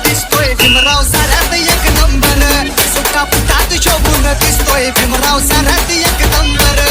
दिसतोय भीमराव साऱ्यात एक नंबर सुका पुटात शोभून दिसतोय भीमराव साऱ्यात एक नंबर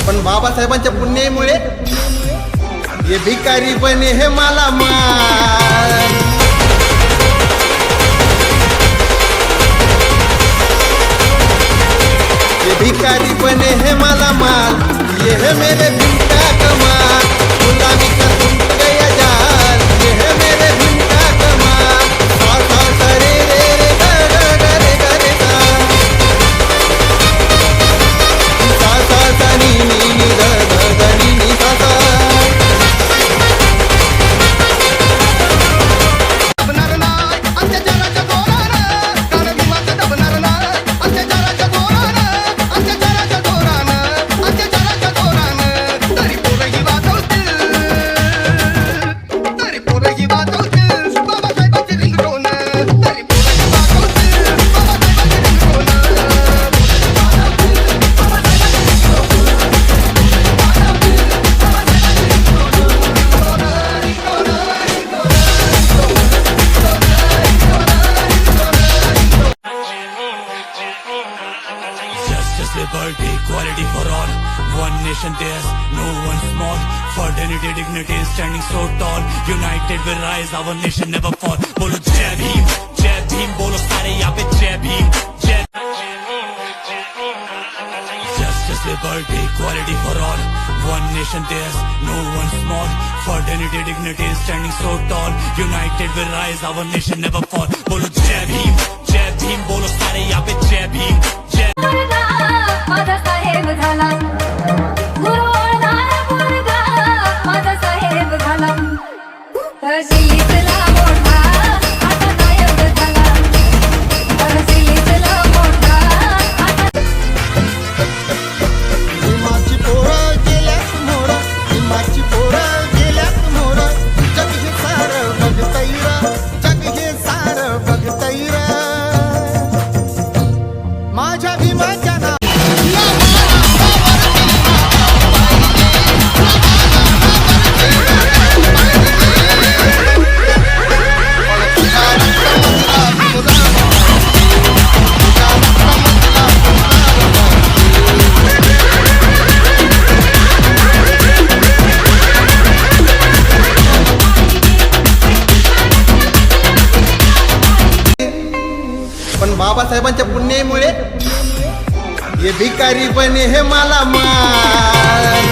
पण बाबासाहेबांच्या पुण्यामुळे हे भिकारी बने हे मला मान ये भिकारी बने हे मला माल ये है मेरे भीम का कमाल गुलामी का तुम गया जाल ये है मेरे भीम का कमाल सा सा सा रे रे रे गा गा गा रे गा रे गा सा सा सा नी नी नी गा गा गा नी नी सा सा Liberty, equality for all. One nation, there's no one small. Fraternity, dignity, standing so tall. United we rise, our nation never fall. Bolo Jai Bhim, bolo sare yahan pe Jai Bhim, Jai. Justice, liberty, equality for all. One nation, there's no one small. Fraternity, dignity, standing so tall. United we rise, our nation never fall. Bolo Jai Bhim, bolo sare yahan pe Jai Bhim, Jai. माझा साहेब झाला गुरु मुलगा माझा साहेब झाला तहसीलीतला मोठा आता नायक झाला तहसीलीतला मोठा हिमाची पोरं गेल्यात मोरा हिमाची पोरं गेल्यात मोरा जग हे सारं बघतैरा जग हे सारं बघतैरा माझ्या भीमाच्या ना पण बाबासाहेबांच्या पुण्यामुळे हे भिकारी बने हे मला मान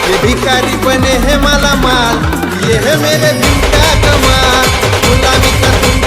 ये भिकारी बने हे मला माल ये है मेरे भीम का कमाल गुलामी का तुम